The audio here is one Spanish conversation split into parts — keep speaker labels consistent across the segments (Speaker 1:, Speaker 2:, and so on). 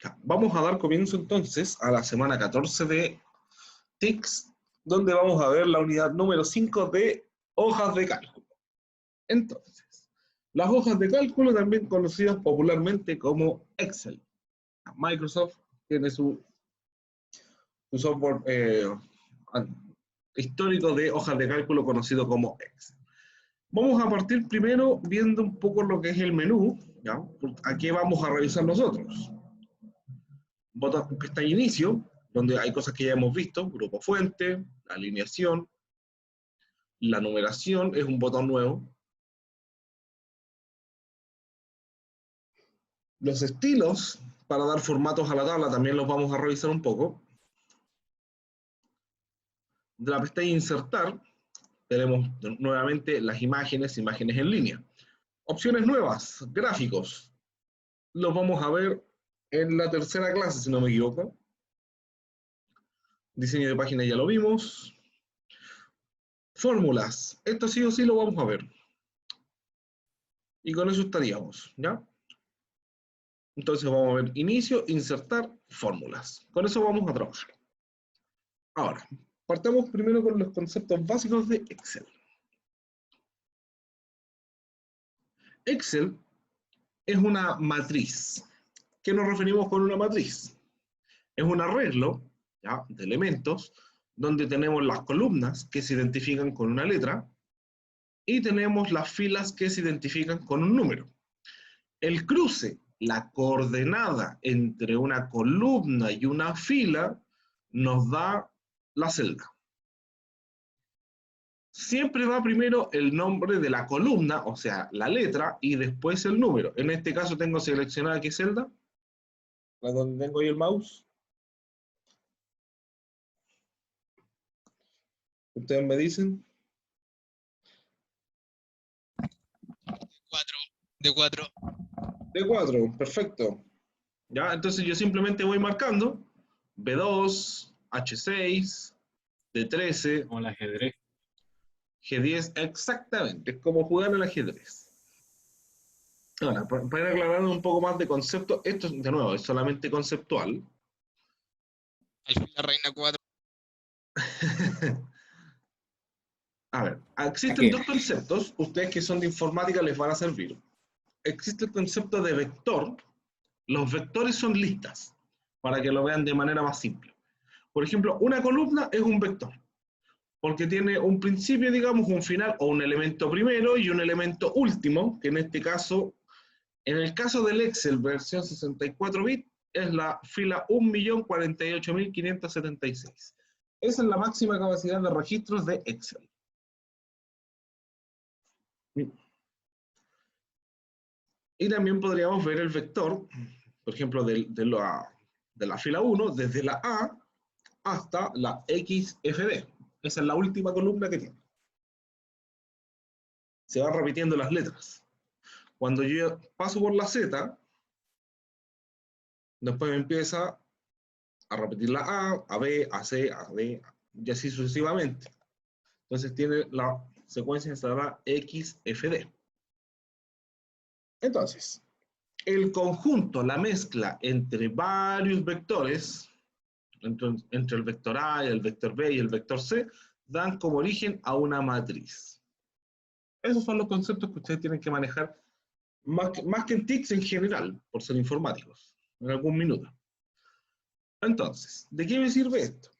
Speaker 1: Ya, vamos a dar comienzo entonces a la semana 14 de TICS, donde vamos a ver la unidad número 5 de hojas de cálculo. Entonces, las hojas de cálculo, también conocidas popularmente como Excel. Microsoft tiene su software histórico de hojas de cálculo conocido como Excel. Vamos a partir primero viendo un poco lo que es el menú, ¿ya? ¿A qué vamos a revisar nosotros? Botón que está en inicio, donde hay cosas que ya hemos visto, grupo fuente, la alineación, la numeración es un botón nuevo. Los estilos, para dar formatos a la tabla, también los vamos a revisar un poco. De la pestaña insertar, tenemos nuevamente las imágenes en línea. Opciones nuevas, gráficos. Los vamos a ver en la tercera clase, si no me equivoco. Diseño de página ya lo vimos. Fórmulas, esto sí o sí lo vamos a ver. Y con eso estaríamos, ¿ya? Entonces vamos a ver inicio, insertar, fórmulas. Con eso vamos a trabajar. Ahora, partamos primero con los conceptos básicos de Excel. Excel es una matriz. ¿Qué nos referimos con una matriz? Es un arreglo, ¿ya?, de elementos donde tenemos las columnas que se identifican con una letra y tenemos las filas que se identifican con un número. El cruce, la coordenada entre una columna y una fila, nos da la celda. Siempre va primero el nombre de la columna, o sea, la letra, y después el número. En este caso tengo seleccionada qué celda, la donde tengo ahí el mouse. Ustedes me dicen.
Speaker 2: D4.
Speaker 1: D4, perfecto. Ya, entonces yo simplemente voy marcando B2, H6, D13.
Speaker 3: Como el ajedrez.
Speaker 1: G10, exactamente, es como jugar al ajedrez. Ahora, para aclarar un poco más de concepto, esto de nuevo es solamente conceptual.
Speaker 2: Alfil la reina 4.
Speaker 1: A ver, existen dos conceptos, ustedes que son de informática les van a servir. Existe el concepto de vector. Los vectores son listas, para que lo vean de manera más simple. Por ejemplo, una columna es un vector, porque tiene un principio, digamos, un final, o un elemento primero y un elemento último, que en este caso, en el caso del Excel versión 64 bits, es la fila 1.048.576. Esa es la máxima capacidad de registros de Excel. Y también podríamos ver el vector, por ejemplo, de la fila 1, desde la A hasta la XFD. Esa es la última columna que tiene. Se van repitiendo las letras. Cuando yo paso por la Z, después me empieza a repetir la A B, a C, a D, y así sucesivamente. Entonces tiene la secuencia instalada XFD. Entonces, el conjunto, la mezcla entre varios vectores, entre el vector A, el vector B y el vector C, dan como origen a una matriz. Esos son los conceptos que ustedes tienen que manejar, más que en TICS en general, por ser informáticos, en algún minuto. Entonces, ¿de qué me sirve esto?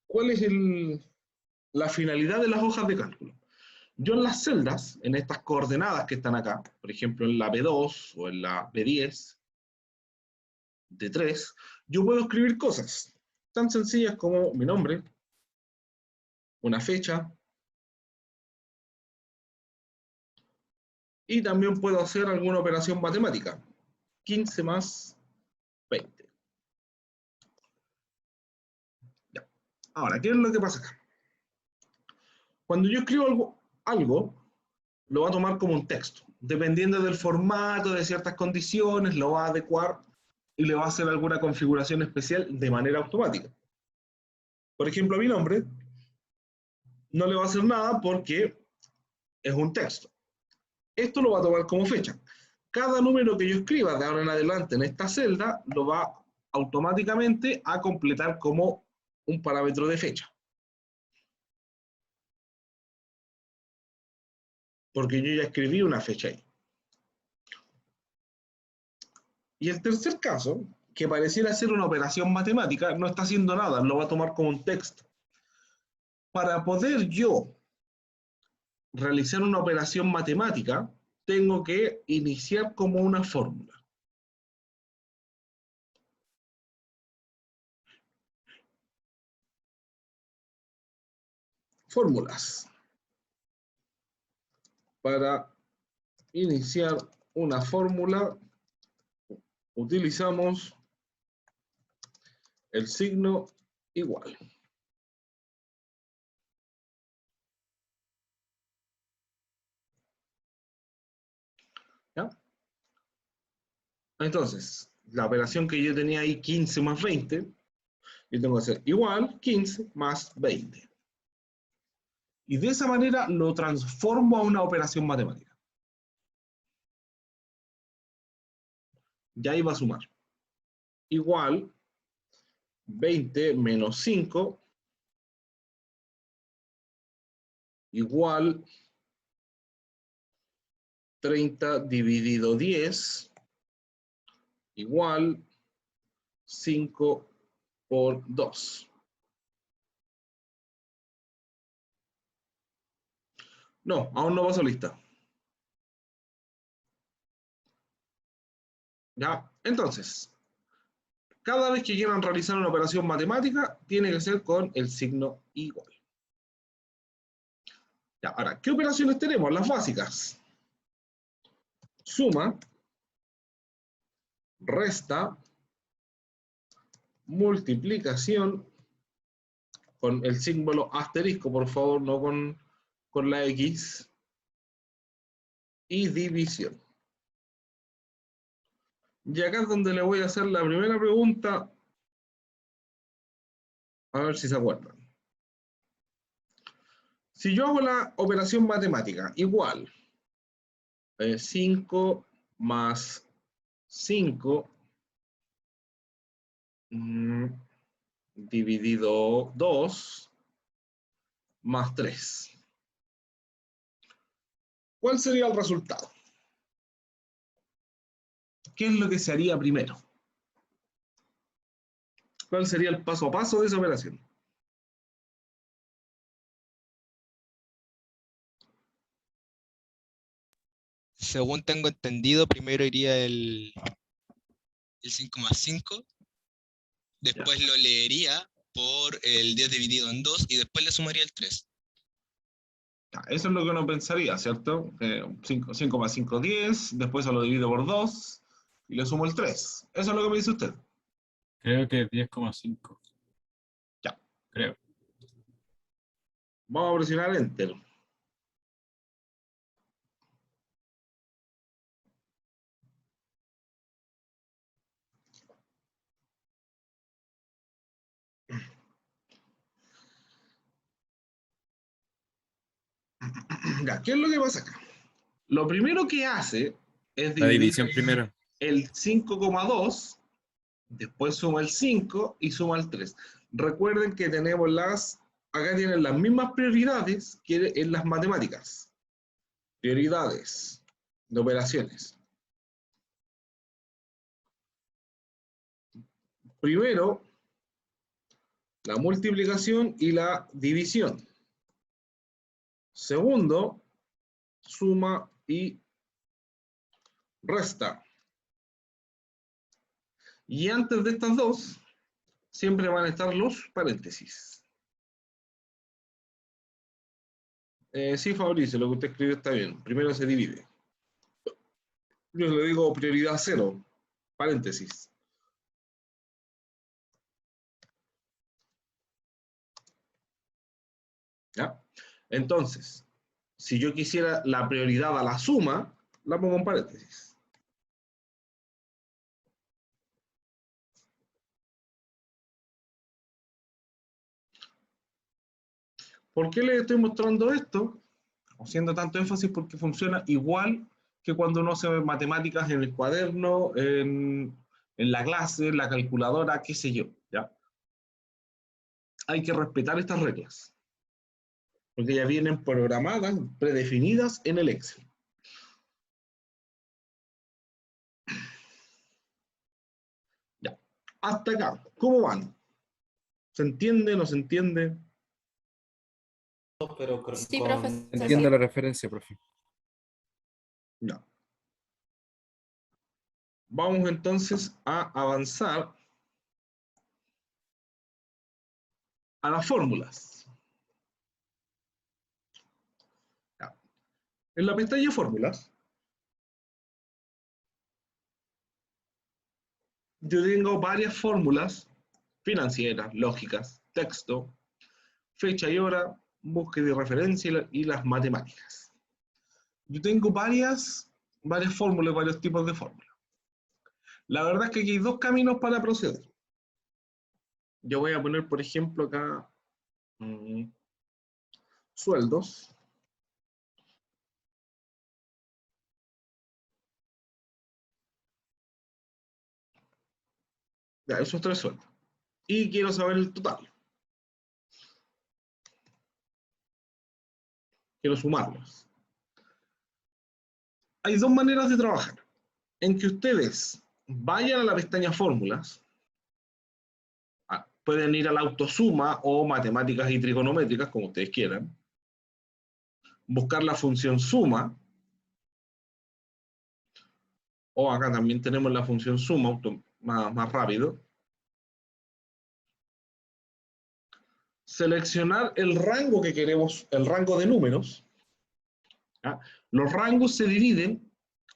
Speaker 1: ¿Cuál es la finalidad de las hojas de cálculo? Yo en las celdas, en estas coordenadas que están acá, por ejemplo en la B2 o en la B10, D3, yo puedo escribir cosas tan sencillas como mi nombre, una fecha, y también puedo hacer alguna operación matemática. 15 más 20. Ya. Ahora, ¿qué es lo que pasa acá? Cuando yo escribo algo, lo va a tomar como un texto. Dependiendo del formato, de ciertas condiciones, lo va a adecuar y le va a hacer alguna configuración especial de manera automática. Por ejemplo, a mi nombre no le va a hacer nada porque es un texto. Esto lo va a tomar como fecha. Cada número que yo escriba de ahora en adelante en esta celda lo va automáticamente a completar como un parámetro de fecha. Porque yo ya escribí una fecha ahí. Y el tercer caso, que pareciera ser una operación matemática, no está haciendo nada, lo va a tomar como un texto. Para poder yo realizar una operación matemática, tengo que iniciar como una fórmula. Fórmulas. Para iniciar una fórmula, utilizamos el signo igual. ¿Ya? Entonces, la operación que yo tenía ahí, 15 más 20, yo tengo que hacer igual 15 más 20. Y de esa manera lo transformo a una operación matemática. Ya iba a sumar. Igual 20 menos 5 igual 30 dividido 10 igual 5 por 2. No, aún no paso lista. ¿Ya? Entonces, cada vez que quieran realizar una operación matemática, tiene que ser con el signo igual. Ya, ahora, ¿qué operaciones tenemos? Las básicas. Suma, resta, multiplicación, con el símbolo asterisco, por favor, no con la X, y división. Y acá es donde le voy a hacer la primera pregunta, a ver si se acuerdan. Si yo hago la operación matemática, igual, 5 más 5 dividido 2 más 3. ¿Cuál sería el resultado? ¿Qué es lo que se haría primero? ¿Cuál sería el paso a paso de esa operación?
Speaker 2: Según tengo entendido, primero iría el 5 más 5,
Speaker 1: Ya.
Speaker 2: después lo leería por el 10 dividido en 2 y después le sumaría el 3.
Speaker 1: Eso es lo que uno pensaría, ¿cierto? 5 más 5, 10, después lo divido por 2 y le sumo el 3. Eso es lo que me dice usted.
Speaker 3: Creo que es 10,5.
Speaker 1: Ya.
Speaker 3: Creo.
Speaker 1: Vamos a presionar Enter. Ya, ¿qué es lo que pasa acá? Lo primero que hace es
Speaker 3: La
Speaker 1: dividir
Speaker 3: división primero.
Speaker 1: el 5,2, después suma el 5 y suma el 3. Recuerden que tenemos acá tienen las mismas prioridades que en las matemáticas. Prioridades de operaciones. Primero, la multiplicación y la división. Segundo, suma y resta. Y antes de estas dos, siempre van a estar los paréntesis. Sí, Fabricio, lo que usted escribió está bien. Primero se divide. Yo le digo prioridad 0, paréntesis. ¿Ya? Entonces, si yo quisiera la prioridad a la suma, la pongo en paréntesis. ¿Por qué les estoy mostrando esto? Haciendo tanto énfasis porque funciona igual que cuando uno hace matemáticas en el cuaderno, en en la clase, en la calculadora, qué sé yo, ¿ya? Hay que respetar estas reglas, porque ya vienen programadas, predefinidas en el Excel. Ya, hasta acá, ¿cómo van? ¿Se entiende, no se entiende?
Speaker 4: Pero
Speaker 5: Sí, profe, se
Speaker 6: Entiendo
Speaker 5: siente.
Speaker 6: la referencia, profe.
Speaker 1: Ya. Vamos entonces a avanzar a las fórmulas. Ya. En la pestaña fórmulas, yo tengo varias fórmulas financieras, lógicas, texto, fecha y hora, búsqueda y referencia y las matemáticas. Yo tengo varias fórmulas, varios tipos de fórmulas. La verdad es que aquí hay dos caminos para proceder. Yo voy a poner, por ejemplo, acá sueldos. Ya, esos tres sueldos. Y quiero saber el total. Quiero sumarlos. Hay dos maneras de trabajar. En que ustedes vayan a la pestaña fórmulas, pueden ir a la autosuma o matemáticas y trigonométricas, como ustedes quieran, buscar la función suma, o acá también tenemos la función suma, más rápido. Seleccionar el rango que queremos, el rango de números. ¿Ya? Los rangos se dividen,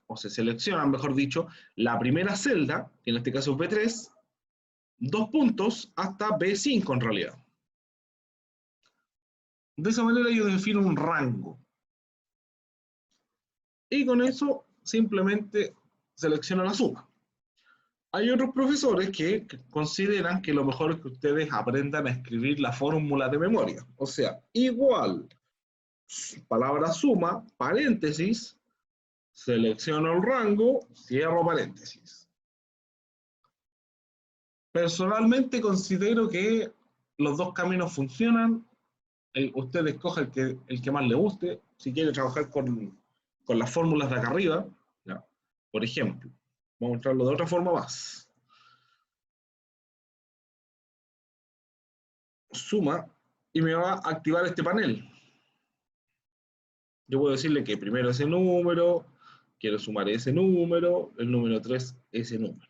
Speaker 1: o se seleccionan, mejor dicho, la primera celda, que en este caso es B3, 2 puntos hasta B5 en realidad. De esa manera yo defino un rango. Y con eso simplemente selecciono la suma. Hay otros profesores que consideran que lo mejor es que ustedes aprendan a escribir la fórmula de memoria. O sea, igual, palabra suma, paréntesis, selecciono el rango, cierro paréntesis. Personalmente considero que los dos caminos funcionan. Usted escoge el que más le guste. Si quiere trabajar con las fórmulas de acá arriba, ¿ya? Por ejemplo, vamos a mostrarlo de otra forma más. Suma y me va a activar este panel. Yo puedo decirle que primero ese número, quiero sumar ese número, el número 3, ese número.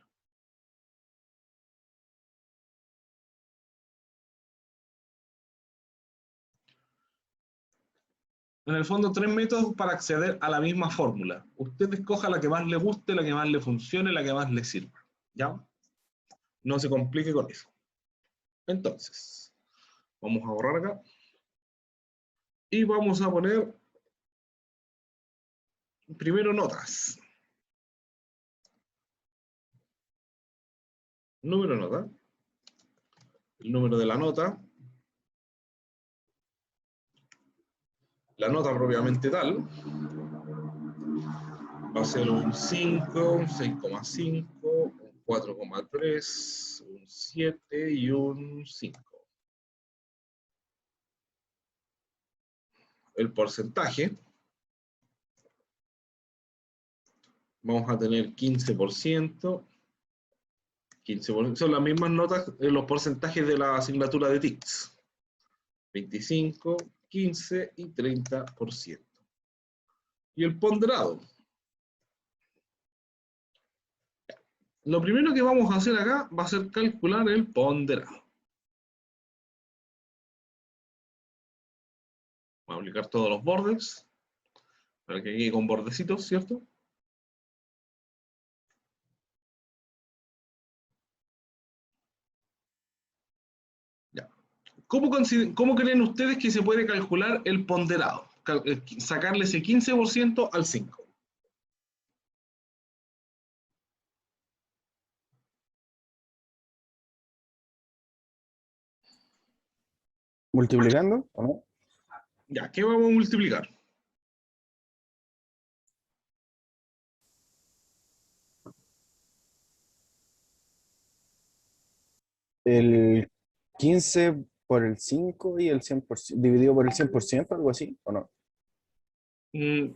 Speaker 1: En el fondo, 3 métodos para acceder a la misma fórmula. Usted escoja la que más le guste, la que más le funcione, la que más le sirva. ¿Ya? No se complique con eso. Entonces, vamos a borrar acá. Y vamos a poner primero notas. Número nota. El número de la nota. La nota propiamente tal. Va a ser un 5, un 6,5, un 4,3, un 7 y un 5. El porcentaje, vamos a tener 15%, 15%, son las mismas notas, los porcentajes de la asignatura de TICS. 25, 15 y 30%. Y el ponderado. Lo primero que vamos a hacer acá va a ser calcular el ponderado. Voy a aplicar todos los bordes, para que quede con bordecitos, ¿cierto? Ya. ¿Cómo creen ustedes que se puede calcular el ponderado? Sacarle ese 15% al 5.
Speaker 6: ¿Multiplicando o no?
Speaker 1: Ya, ¿qué vamos a multiplicar?
Speaker 4: El 15 por el 5 y el 100% dividido por el 100%, algo así, ¿o no?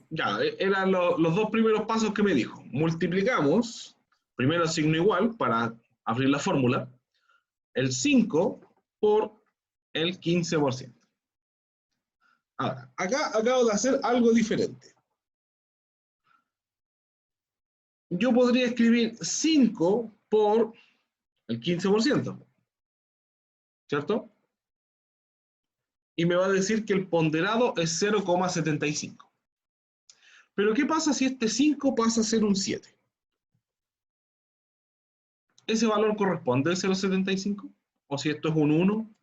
Speaker 1: Ya, eran los dos primeros pasos que me dijo. Multiplicamos, primero signo igual para abrir la fórmula, el 5 por el 15%. Ahora, acá acabo de hacer algo diferente. Yo podría escribir 5 por el 15%, ¿cierto? Y me va a decir que el ponderado es 0,75. Pero ¿qué pasa si este 5 pasa a ser un 7? ¿Ese valor corresponde al 0,75? ¿O si esto es un 1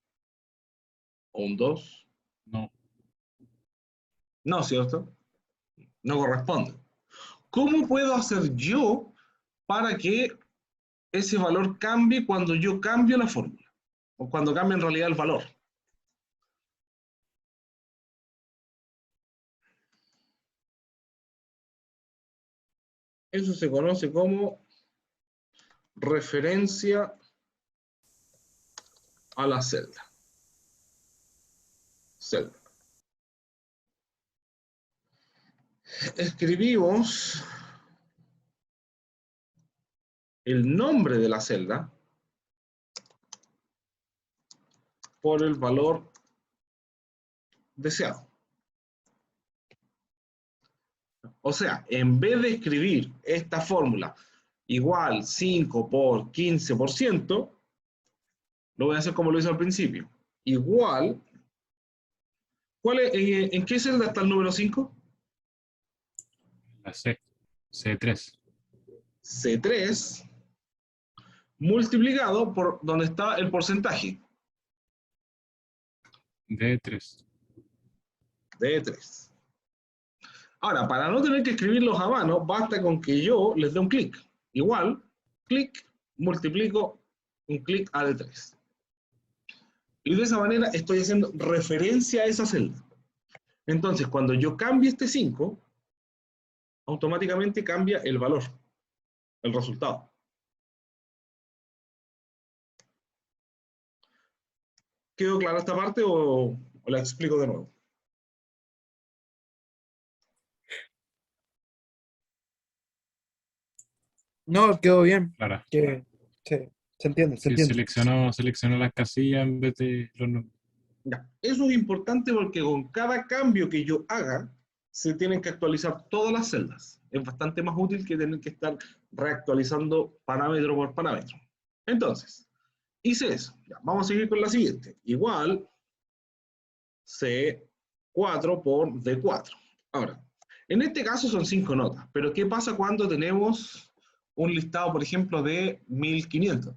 Speaker 1: o un 2?
Speaker 3: No.
Speaker 1: No, ¿cierto? No corresponde. ¿Cómo puedo hacer yo para que ese valor cambie cuando yo cambio la fórmula? O cuando cambie en realidad el valor. Eso se conoce como referencia a la celda. Escribimos el nombre de la celda por el valor deseado. O sea, en vez de escribir esta fórmula igual 5 por 15%, lo voy a hacer como lo hice al principio. Igual, ¿en qué celda está el número 5?
Speaker 3: La C. C3.
Speaker 1: C3 multiplicado por donde está el porcentaje
Speaker 3: D3.
Speaker 1: de 3. Ahora, para no tener que escribirlos a mano, basta con que yo les dé un clic. Igual, clic, multiplico un clic a D3. Y de esa manera estoy haciendo referencia a esa celda. Entonces, cuando yo cambie este 5, automáticamente cambia el valor, el resultado. ¿Quedó clara esta parte o la explico de nuevo?
Speaker 5: No, quedó bien.
Speaker 3: Clara.
Speaker 5: Que, se entiende, se
Speaker 3: Sí,
Speaker 5: entiende.
Speaker 3: seleccionó las casillas en vez de los números.
Speaker 1: Ya. Eso es importante porque con cada cambio que yo haga, se tienen que actualizar todas las celdas. Es bastante más útil que tener que estar reactualizando parámetro por parámetro. Entonces, hice eso. Ya, vamos a seguir con la siguiente. Igual C4 por D4. Ahora, en este caso son 5 notas, pero ¿qué pasa cuando tenemos un listado, por ejemplo, de 1500?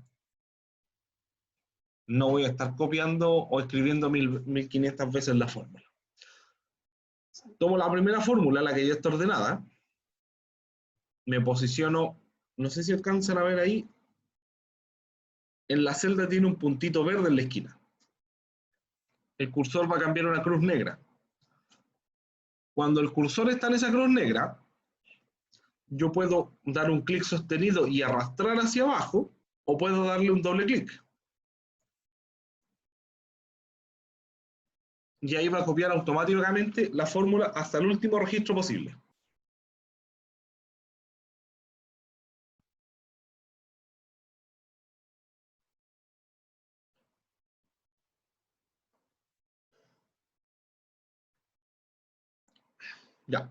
Speaker 1: No voy a estar copiando o escribiendo 1500 veces la fórmula. Tomo la primera fórmula, la que ya está ordenada, me posiciono, no sé si alcanzan a ver ahí, en la celda tiene un puntito verde en la esquina. El cursor va a cambiar a una cruz negra. Cuando el cursor está en esa cruz negra, yo puedo dar un clic sostenido y arrastrar hacia abajo, o puedo darle un doble clic. Y ahí va a copiar automáticamente la fórmula hasta el último registro posible. Ya.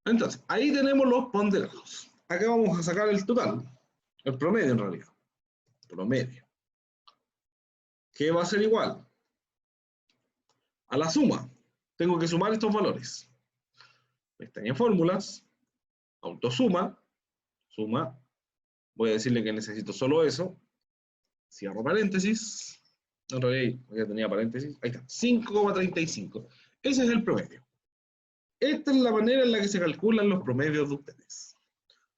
Speaker 1: Entonces, ahí tenemos los ponderados. Acá vamos a sacar el total, el promedio en realidad. Promedio. ¿Qué va a ser igual? A la suma. Tengo que sumar estos valores. Pestaña fórmulas, autosuma, suma. Voy a decirle que necesito solo eso. Cierro paréntesis. En realidad ya tenía paréntesis. Ahí está. 5,35. Ese es el promedio. Esta es la manera en la que se calculan los promedios de ustedes.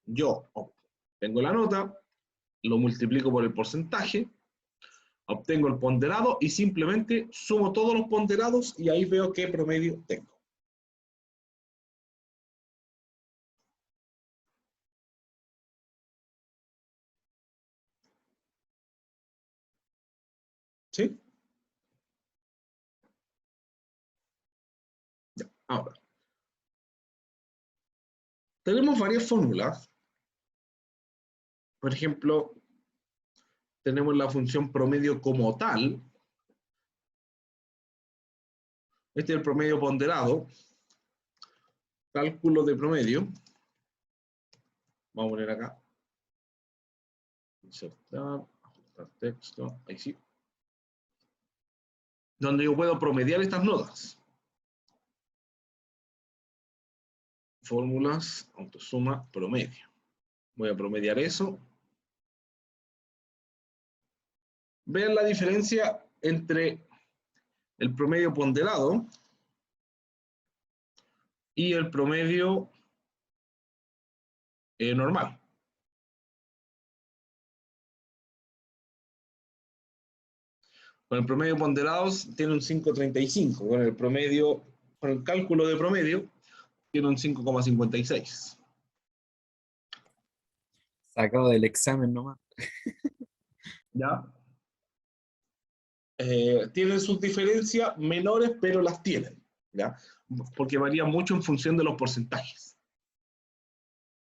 Speaker 1: Yo tengo la nota, lo multiplico por el porcentaje, obtengo el ponderado y simplemente sumo todos los ponderados y ahí veo qué promedio tengo. ¿Sí? Ya, ahora. Tenemos varias fórmulas. Por ejemplo, tenemos la función promedio como tal. Este es el promedio ponderado. Cálculo de promedio. Vamos a poner acá. Insertar, ajustar texto. Ahí sí. Donde yo puedo promediar estas notas. Fórmulas, autosuma, promedio. Voy a promediar eso. Vean la diferencia entre el promedio ponderado y el promedio normal. Con el promedio ponderado tiene un 5,35. Con el promedio, con el cálculo de promedio, tiene un 5,56.
Speaker 5: Sacado del examen nomás.
Speaker 1: ¿Ya? Tienen sus diferencias menores, pero las tienen, ¿ya? Porque varía mucho en función de los porcentajes.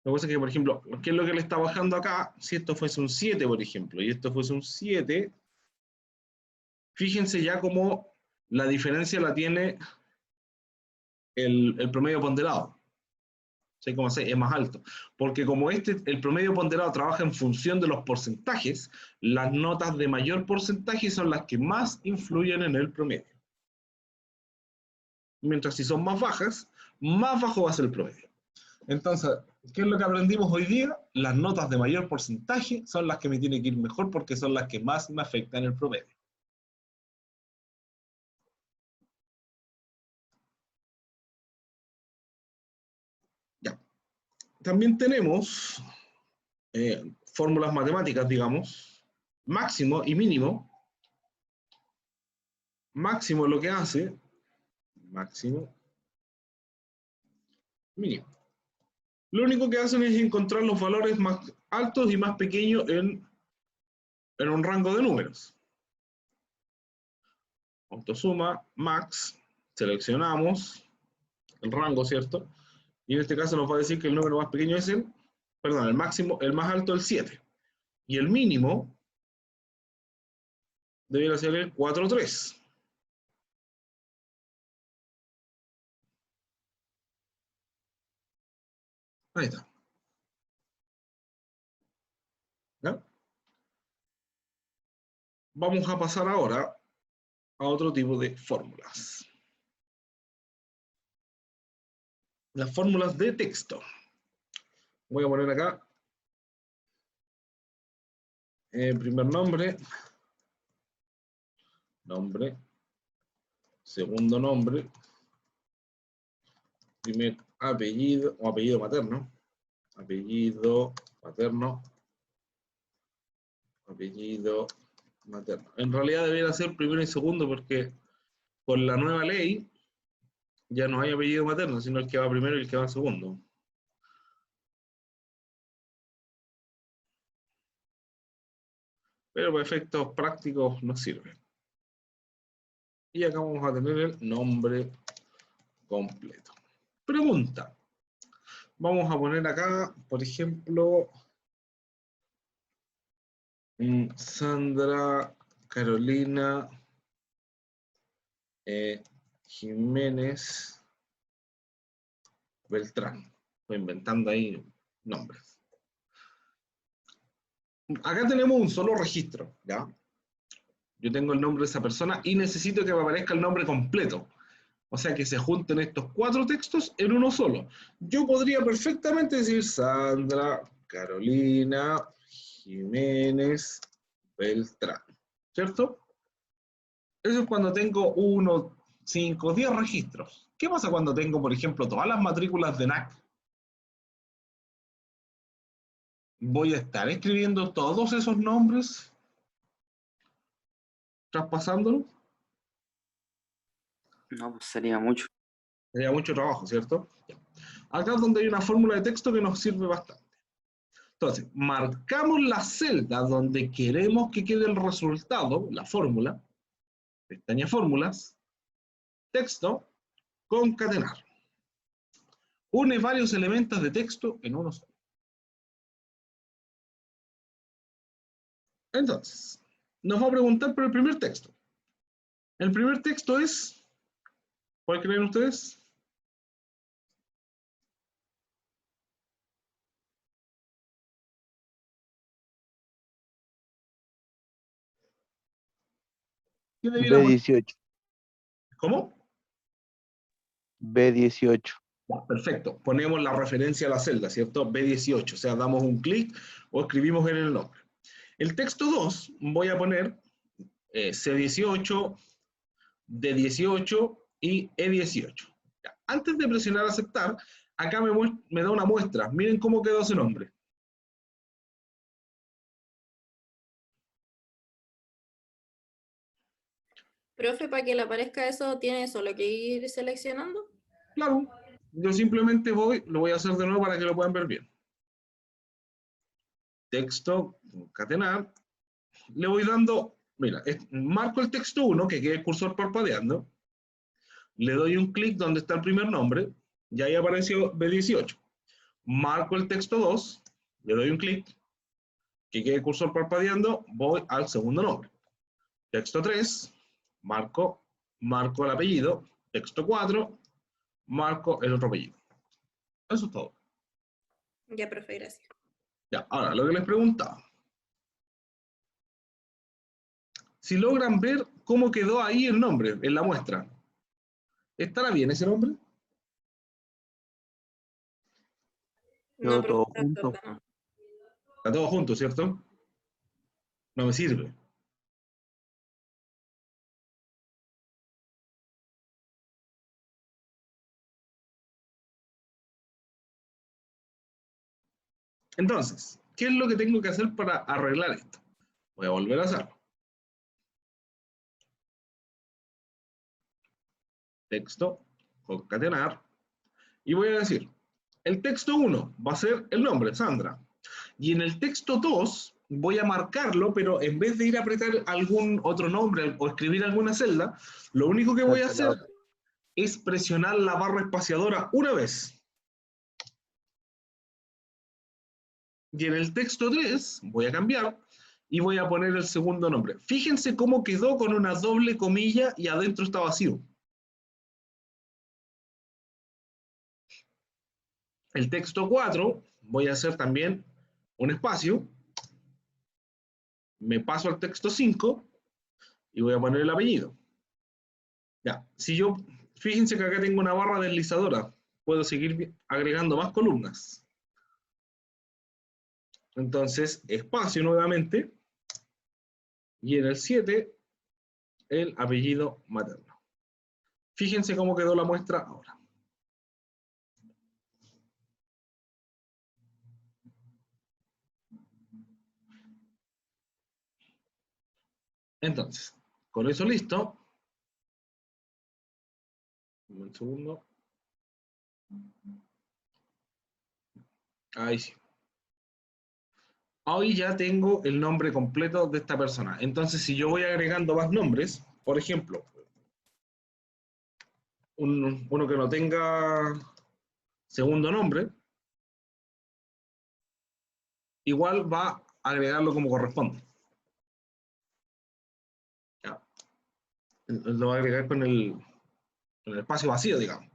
Speaker 1: Lo que pasa es que, por ejemplo, ¿qué es lo que le está bajando acá? Si esto fuese un 7, por ejemplo, y esto fuese un 7, fíjense ya cómo la diferencia la tiene el promedio ponderado. 6,6 es más alto. Porque como el promedio ponderado trabaja en función de los porcentajes, las notas de mayor porcentaje son las que más influyen en el promedio. Mientras si son más bajas, más bajo va a ser el promedio. Entonces, ¿qué es lo que aprendimos hoy día? Las notas de mayor porcentaje son las que me tienen que ir mejor porque son las que más me afectan el promedio. Ya. También tenemos fórmulas matemáticas, digamos, máximo y mínimo. Máximo lo que hace, máximo, mínimo. Lo único que hacen es encontrar los valores más altos y más pequeños en un rango de números. Autosuma, max, seleccionamos el rango, ¿cierto? Y en este caso nos va a decir que el número más pequeño es el máximo, el más alto el 7. Y el mínimo debería ser el 4,3. Ahí está. ¿Ya? Vamos a pasar ahora a otro tipo de fórmulas. Las fórmulas de texto. Voy a poner acá primer nombre, segundo nombre, primer apellido o apellido materno, apellido materno. En realidad debería ser primero y segundo porque con la nueva ley ya no hay apellido materno, sino el que va primero y el que va segundo. Pero para efectos prácticos nos sirve. Y acá vamos a tener el nombre completo. Pregunta. Vamos a poner acá, por ejemplo, Sandra Carolina Jiménez Beltrán. Estoy inventando ahí nombres. Acá tenemos un solo registro, ¿ya? Yo tengo el nombre de esa persona y necesito que me aparezca el nombre completo. O sea, que se junten estos 4 textos en uno solo. Yo podría perfectamente decir Sandra Carolina Jiménez Beltrán, ¿cierto? Eso es cuando tengo 1, 5, 10 registros. ¿Qué pasa cuando tengo, por ejemplo, todas las matrículas de NAC? Voy a estar escribiendo todos esos nombres, traspasándolos.
Speaker 6: No, pues sería mucho.
Speaker 1: Sería mucho trabajo, ¿cierto? Acá es donde hay una fórmula de texto que nos sirve bastante. Entonces, marcamos la celda donde queremos que quede el resultado, la fórmula, pestaña fórmulas, texto, concatenar. Une varios elementos de texto en uno solo. Entonces, nos va a preguntar por el primer texto. El primer texto es, ¿cuál creen ustedes? ¿Qué debiera poner?
Speaker 6: B18.
Speaker 1: ¿Cómo?
Speaker 6: B18.
Speaker 1: Ya, perfecto. Ponemos la referencia a la celda, ¿cierto? B18, o sea, damos un clic o escribimos en el nombre. El texto 2 voy a poner C18, D18 y E18. Ya. Antes de presionar aceptar, acá me da una muestra. Miren cómo quedó ese nombre.
Speaker 7: Profe, para que le aparezca eso, ¿tiene solo que ir seleccionando?
Speaker 1: Claro, yo simplemente lo voy a hacer de nuevo para que lo puedan ver bien. Texto, concatenar. Le voy dando, mira, marco el texto 1, que quede el cursor parpadeando. Le doy un clic donde está el primer nombre, y ahí apareció B18. Marco el texto 2, le doy un clic, que quede el cursor parpadeando, voy al segundo nombre. Texto 3, marco el apellido. Texto 4, marco el otro apellido. Eso es todo.
Speaker 7: Ya, profe, gracias.
Speaker 1: Ya, ahora, lo que les preguntaba. Si logran ver cómo quedó ahí el nombre en la muestra, ¿estará bien ese nombre?
Speaker 7: No,
Speaker 6: Todo
Speaker 7: profe,
Speaker 6: junto.
Speaker 7: no.
Speaker 1: Está todo junto, ¿cierto? No me sirve. Entonces, ¿qué es lo que tengo que hacer para arreglar esto? Voy a volver a hacerlo. Texto, concatenar, y voy a decir, el texto 1 va a ser el nombre, Sandra, y en el texto 2 voy a marcarlo, pero en vez de ir a apretar algún otro nombre o escribir alguna celda, lo único que voy a hacer es presionar la barra espaciadora una vez. Y en el texto 3 voy a cambiar y voy a poner el segundo nombre. Fíjense cómo quedó con una doble comilla y adentro está vacío. El texto 4 voy a hacer también un espacio. Me paso al texto 5 y voy a poner el apellido. Ya, fíjense que acá tengo una barra deslizadora. Puedo seguir agregando más columnas. Entonces, espacio nuevamente. Y en el 7, el apellido materno. Fíjense cómo quedó la muestra ahora. Entonces, con eso listo. Un segundo. Ahí sí. Hoy ya tengo el nombre completo de esta persona. Entonces, si yo voy agregando más nombres, por ejemplo, uno que no tenga segundo nombre, igual va a agregarlo como corresponde. Ya. Lo va a agregar con el espacio vacío, digamos.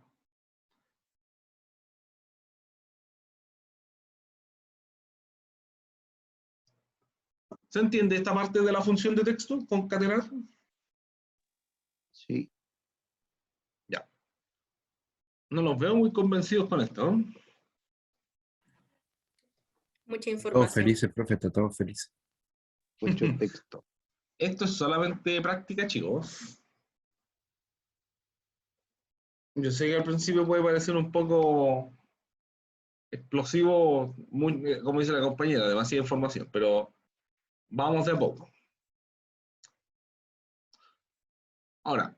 Speaker 1: ¿Se entiende esta parte de la función de texto? Concatenar.
Speaker 6: Sí.
Speaker 1: Ya. No los veo muy convencidos con esto, ¿no?
Speaker 7: Mucha
Speaker 5: Todos
Speaker 7: información.
Speaker 5: felices, profe, está todos felices.
Speaker 6: Mucho texto.
Speaker 1: Esto es solamente práctica, chicos. Yo sé que al principio puede parecer un poco explosivo, muy, como dice la compañera, demasiada información, pero vamos de a poco. Ahora,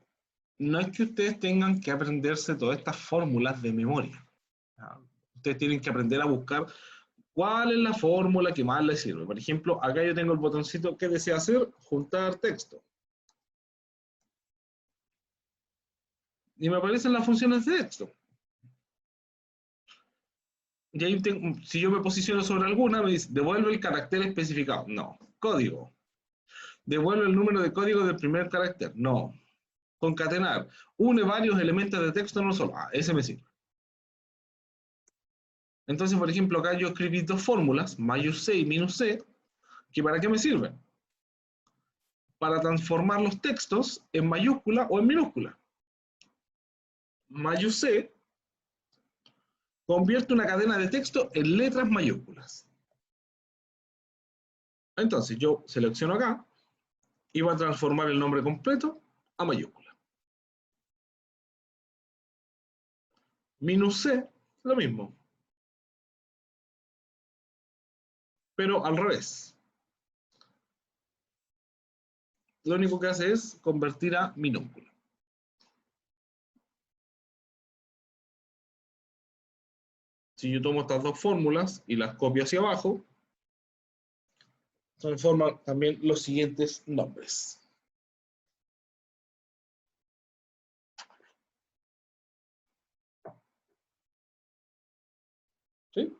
Speaker 1: no es que ustedes tengan que aprenderse todas estas fórmulas de memoria. Ustedes tienen que aprender a buscar cuál es la fórmula que más les sirve. Por ejemplo, acá yo tengo el botoncito que desea hacer, juntar texto. y me aparecen las funciones de texto. Y ahí si yo me posiciono sobre alguna, me dice, devuelve el carácter especificado. No. Código. Devuelve el número de código del primer carácter. No. Concatenar. Une varios elementos de texto en uno solo. Ah, ese me sirve. Entonces, por ejemplo, acá yo escribí dos fórmulas, mayús C y minus C, que ¿para qué me sirven? Para transformar los textos en mayúscula o en minúscula. Mayús C convierte una cadena de texto en letras mayúsculas. Entonces, yo selecciono acá y voy a transformar el nombre completo a mayúscula. Minus C, lo mismo. Pero al revés. Lo único que hace es convertir a minúscula. Si yo tomo estas dos fórmulas y las copio hacia abajo, transforman también los siguientes nombres. ¿Sí?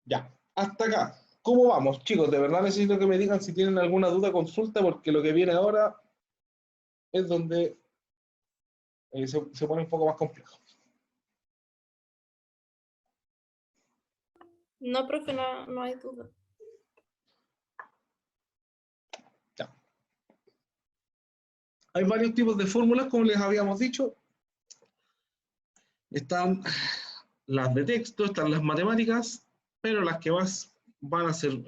Speaker 1: Ya, hasta acá. ¿Cómo vamos, chicos? De verdad necesito que me digan si tienen alguna duda, consulta, porque lo que viene ahora es donde se pone un poco más complejo.
Speaker 7: No, profe, no hay duda.
Speaker 1: Ya. Hay varios tipos de fórmulas, como les habíamos dicho. Están las de texto, están las matemáticas, pero las que más van a ser,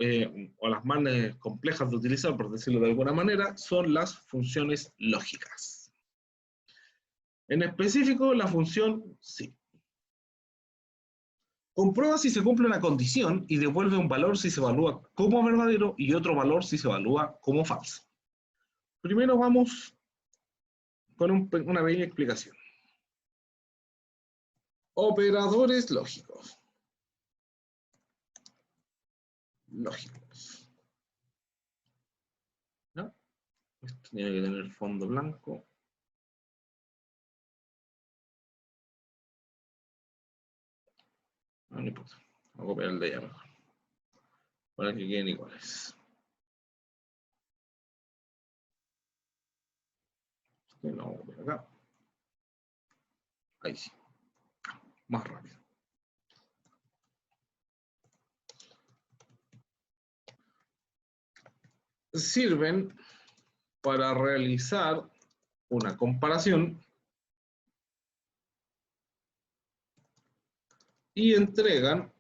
Speaker 1: o las más complejas de utilizar, por decirlo de alguna manera, son las funciones lógicas. En específico, la función sí. Comprueba si se cumple una condición y devuelve un valor si se evalúa como verdadero y otro valor si se evalúa como falso. Primero vamos con una pequeña explicación. Operadores lógicos. Lógicos. ¿No? Esto tiene que tener fondo blanco. No importa. Voy a copiar el de allá mejor. Para que queden iguales. Lo vamos a copiar acá. Ahí sí. Más rápido. Sirven para realizar una comparación y entregan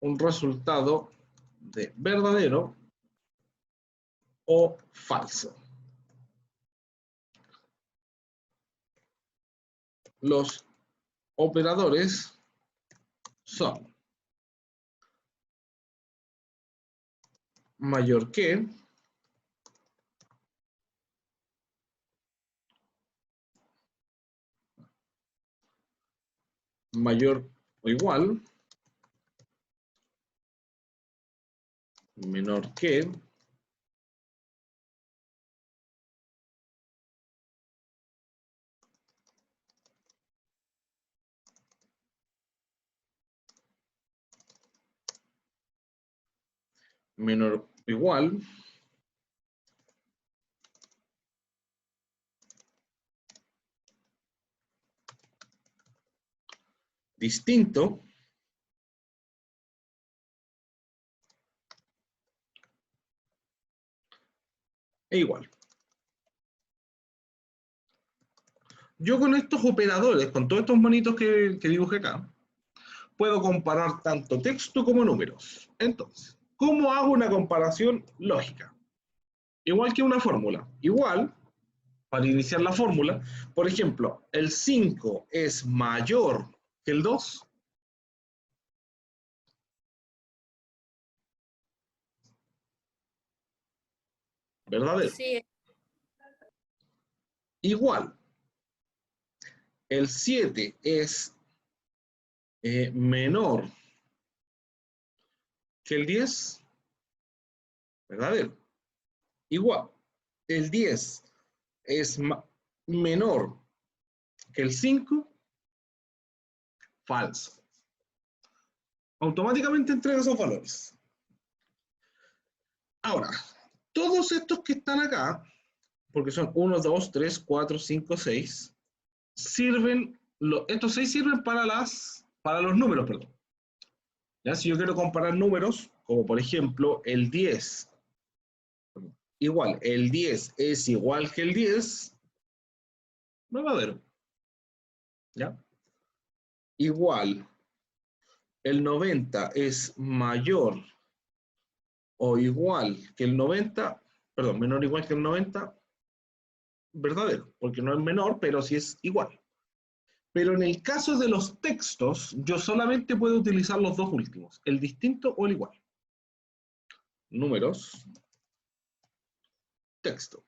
Speaker 1: un resultado de verdadero o falso. Los operadores son mayor que, mayor o igual, menor que, menor o igual, distinto, e igual. Yo con estos operadores, con todos estos monitos que dibujé acá, puedo comparar tanto texto como números. Entonces, ¿cómo hago una comparación lógica? Igual que una fórmula. Igual, para iniciar la fórmula, por ejemplo, el 5 es mayor que el 2. ¿Verdadero?
Speaker 7: Sí,
Speaker 1: Igual, el 7 es menor que el 10. ¿Verdadero? Igual, el 10 es menor que el 5, falso. Automáticamente entrega esos valores. Ahora, todos estos que están acá, porque son 1, 2, 3, 4, 5, 6, sirven, estos 6 sirven para los números, perdón. ¿Ya? Si yo quiero comparar números, como por ejemplo el 10, igual, el 10 es igual que el 10, verdadero. ¿Ya? Igual, el 90 es mayor o igual que el 90, perdón, menor o igual que el 90, verdadero, porque no es menor, pero sí es igual. Pero en el caso de los textos, yo solamente puedo utilizar los dos últimos, el distinto o el igual. Números, texto.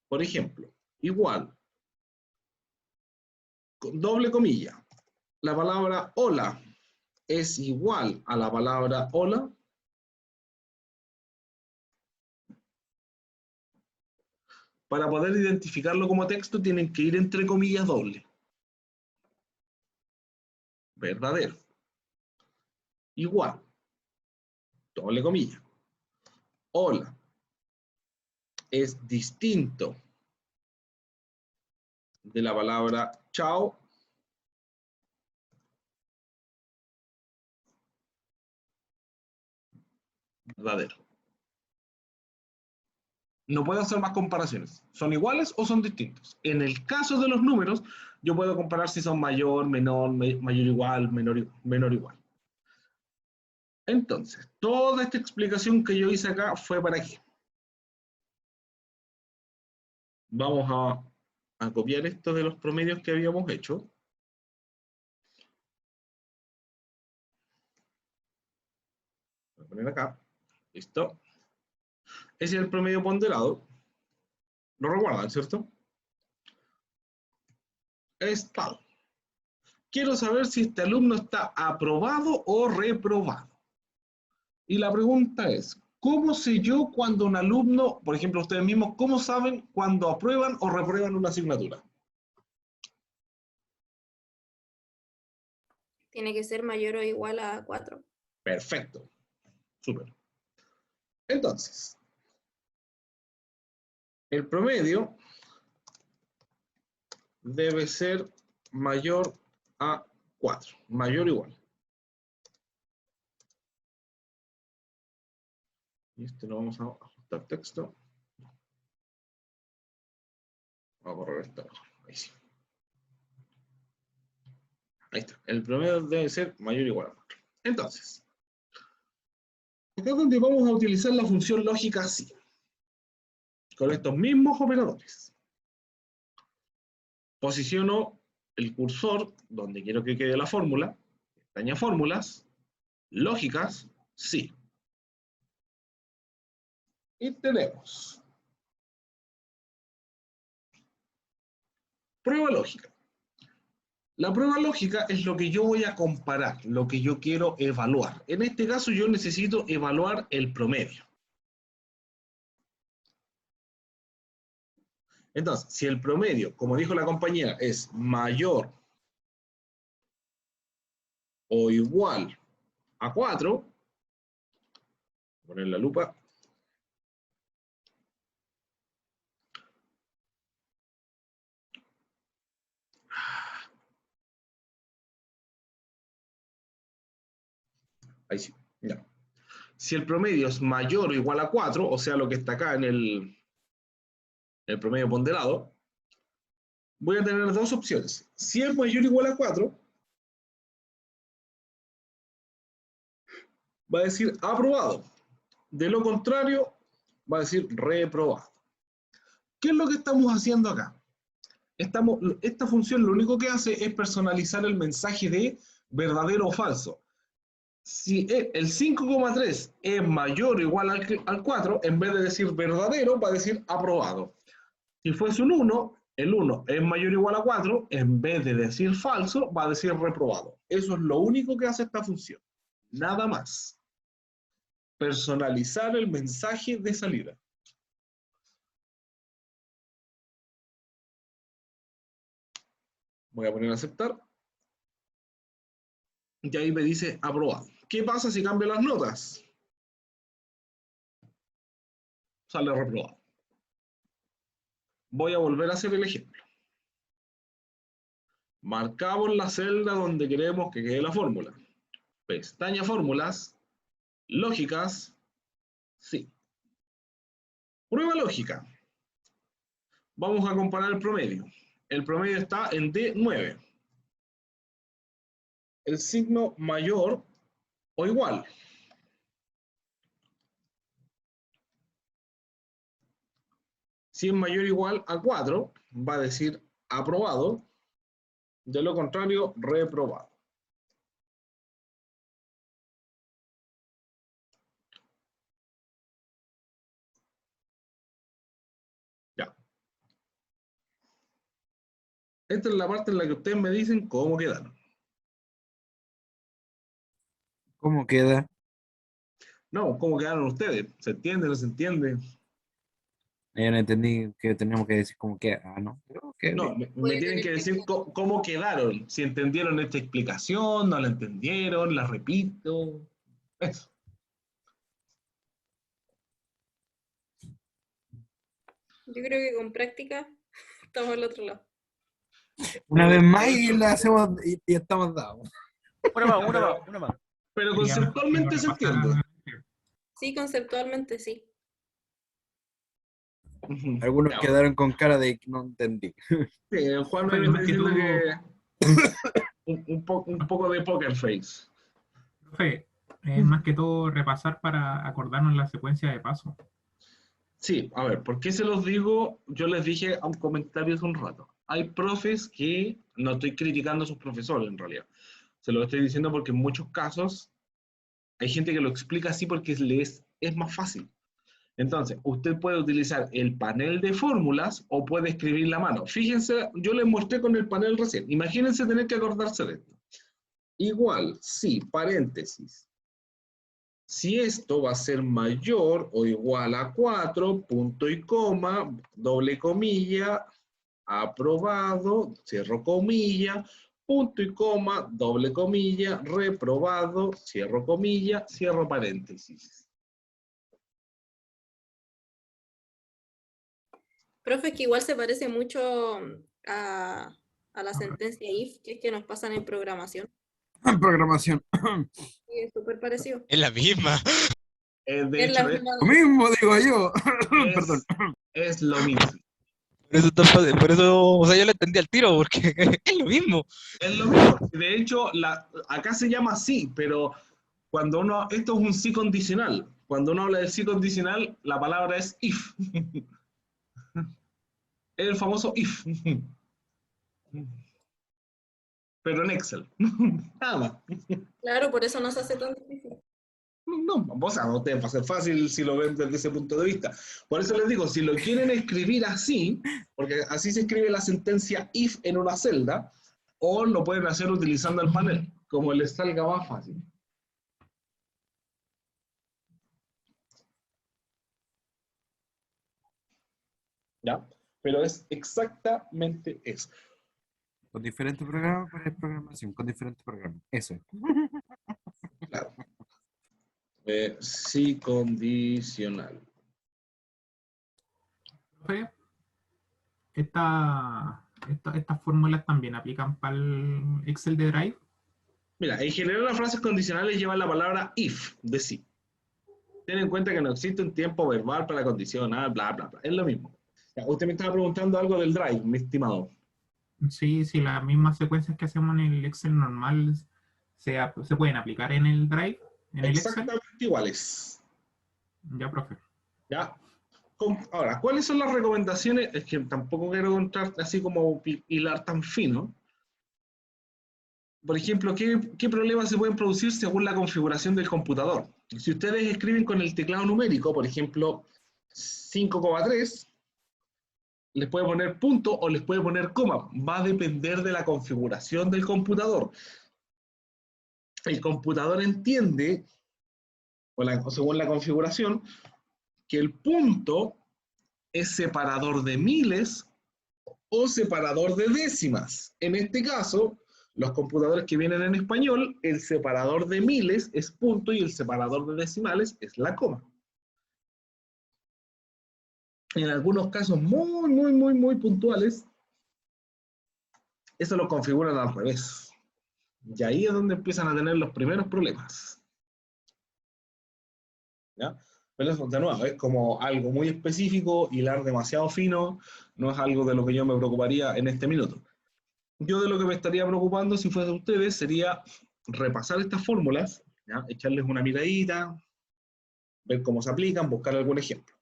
Speaker 1: Por ejemplo, igual, con doble comilla. La palabra hola es igual a la palabra hola. Para poder identificarlo como texto, tienen que ir entre comillas doble. Verdadero. Igual. Doble comilla. Hola. Es distinto de la palabra chao. Verdadero. No puedo hacer más comparaciones. ¿Son iguales o son distintos? En el caso de los números, yo puedo comparar si son mayor, menor, mayor igual, menor igual. Entonces, toda esta explicación que yo hice acá fue para qué. Vamos a copiar esto de los promedios que habíamos hecho. Voy a poner acá. Listo. Ese es el promedio ponderado. Lo recuerdan, ¿cierto? Es tal. Quiero saber si este alumno está aprobado o reprobado. Y la pregunta es, ¿cómo sé yo cuando un alumno, por ejemplo, ustedes mismos, cómo saben cuando aprueban o reprueban una asignatura?
Speaker 7: Tiene que ser mayor o igual a 4.
Speaker 1: Perfecto. Súper. Entonces, el promedio debe ser mayor a 4, mayor o igual. Y este lo vamos a ajustar texto. Vamos a correr esto. Ahí sí. Ahí está. El promedio debe ser mayor o igual a 4. Entonces, acá es donde vamos a utilizar la función lógica así. Con estos mismos operadores. Posiciono el cursor donde quiero que quede la fórmula. Pestaña fórmulas. Lógicas, sí. Y tenemos prueba lógica. La prueba lógica es lo que yo voy a comparar, lo que yo quiero evaluar. En este caso yo necesito evaluar el promedio. Entonces, si el promedio, como dijo la compañera, es mayor o igual a 4, voy a poner la lupa. Ahí sí, ya. Si el promedio es mayor o igual a 4, o sea, lo que está acá en el promedio ponderado, voy a tener dos opciones. Si es mayor o igual a 4, va a decir aprobado. De lo contrario, va a decir reprobado. ¿Qué es lo que estamos haciendo acá? Esta función lo único que hace es personalizar el mensaje de verdadero o falso. Si el 5,3 es mayor o igual al 4, en vez de decir verdadero, va a decir aprobado. Si fuese un 1, el 1 es mayor o igual a 4, en vez de decir falso, va a decir reprobado. Eso es lo único que hace esta función. Nada más. Personalizar el mensaje de salida. Voy a poner aceptar. Y ahí me dice aprobado. ¿Qué pasa si cambio las notas? Sale reprobado. Voy a volver a hacer el ejemplo. Marcamos la celda donde queremos que quede la fórmula. Pestaña fórmulas, lógicas, sí. Prueba lógica. Vamos a comparar el promedio. El promedio está en D9. El signo mayor o igual. Si es mayor o igual a 4, va a decir aprobado. De lo contrario, reprobado. Ya. Esta es la parte en la que ustedes me dicen cómo quedaron.
Speaker 5: ¿Cómo queda?
Speaker 1: No, cómo quedaron ustedes. ¿Se entiende? ¿No se entiende?
Speaker 5: Yo no entendí que teníamos que decir cómo queda. Ah, no. Ok,
Speaker 1: No,
Speaker 5: ok.
Speaker 1: me tienen que decir cómo quedaron. Si entendieron esta explicación, no la entendieron, la repito. Eso.
Speaker 7: Yo creo que con práctica estamos al otro lado.
Speaker 5: Una vez más y la hacemos y estamos dados.
Speaker 8: Una más.
Speaker 1: Pero
Speaker 9: Sería mejor que
Speaker 1: conceptualmente
Speaker 9: lo
Speaker 1: se
Speaker 9: repasara
Speaker 1: entiende.
Speaker 9: nuevamente.
Speaker 7: Sí, conceptualmente sí.
Speaker 1: Ujú.
Speaker 5: Algunos
Speaker 1: Ya.
Speaker 5: quedaron con cara de que no entendí.
Speaker 1: Sí, Juan me
Speaker 9: Pero
Speaker 1: está
Speaker 9: más que
Speaker 1: diciendo
Speaker 9: todo-
Speaker 1: que un poco de poker face.
Speaker 9: Profe, más que todo repasar para acordarnos la secuencia de paso.
Speaker 1: Sí, a ver, ¿por qué se los digo? Yo les dije a un comentario hace un rato. Hay profes que, no estoy criticando a sus profesores en realidad, se lo estoy diciendo porque en muchos casos hay gente que lo explica así porque es más fácil. Entonces, usted puede utilizar el panel de fórmulas o puede escribir la mano. Fíjense, yo les mostré con el panel recién. Imagínense tener que acordarse de esto. Igual, sí, paréntesis. Si esto va a ser mayor o igual a 4, punto y coma, doble comilla, aprobado, cierro comilla, punto y coma, doble comilla, reprobado, cierro comilla, cierro paréntesis.
Speaker 7: Profe, es que igual se parece mucho a la sentencia if, que es que nos pasan en programación.
Speaker 5: Programación.
Speaker 7: Sí, es súper parecido.
Speaker 2: Es la misma.
Speaker 1: De
Speaker 7: Es la
Speaker 1: hecho,
Speaker 7: misma.
Speaker 5: Lo mismo digo yo. Perdón.
Speaker 1: es lo mismo.
Speaker 2: Por eso, por eso, o sea, yo lo entendí al tiro, porque es lo mismo.
Speaker 1: Es lo mismo. De hecho, acá se llama sí, pero cuando esto es un sí condicional. Cuando uno habla del sí condicional, la palabra es if. Es el famoso if. Pero en Excel. Nada más.
Speaker 7: Claro, por eso nos hace tan difícil.
Speaker 1: No, o sea, no te va a ser fácil si lo ven desde ese punto de vista. Por eso les digo, si lo quieren escribir así, porque así se escribe la sentencia if en una celda, o lo pueden hacer utilizando el panel, como les salga más fácil. ¿Ya? Pero es exactamente eso.
Speaker 5: Con diferentes programas para programación, con diferentes programas. Eso es.
Speaker 1: Claro. Sí condicional.
Speaker 9: Profe, estas fórmulas también aplican para el Excel de Drive.
Speaker 1: Mira, en general las frases condicionales llevan la palabra if de sí. Ten en cuenta que no existe un tiempo verbal para condicionar, bla, bla, bla. Es lo mismo. Ya, usted me estaba preguntando algo del drive, mi estimado.
Speaker 9: Sí, las mismas secuencias que hacemos en el Excel normal se pueden aplicar en el Drive, en el Excel.
Speaker 1: Exactamente iguales.
Speaker 9: Ya, profe.
Speaker 1: ¿Ya? Ahora, ¿cuáles son las recomendaciones? Es que tampoco quiero entrar así como hilar tan fino. Por ejemplo, ¿qué problemas se pueden producir según la configuración del computador? Si ustedes escriben con el teclado numérico, por ejemplo, 5,3, les puede poner punto o les puede poner coma. Va a depender de la configuración del computador. El computador entiende, o según la configuración, que el punto es separador de miles o separador de décimas. En este caso, los computadores que vienen en español, el separador de miles es punto y el separador de decimales es la coma. En algunos casos muy puntuales, eso lo configuran al revés. Y ahí es donde empiezan a tener los primeros problemas. ¿Ya? Pero eso, de nuevo, es como algo muy específico, hilar demasiado fino, no es algo de lo que yo me preocuparía en este minuto. Yo de lo que me estaría preocupando, si fuese ustedes, sería repasar estas fórmulas, ¿ya? Echarles una miradita, ver cómo se aplican, buscar algún ejemplo.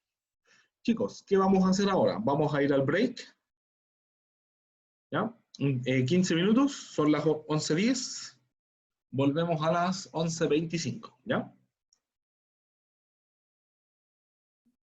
Speaker 1: Chicos, ¿qué vamos a hacer ahora? Vamos a ir al break. ¿Ya? 15 minutos, son las 11:10. Volvemos a las 11:25, ¿ya?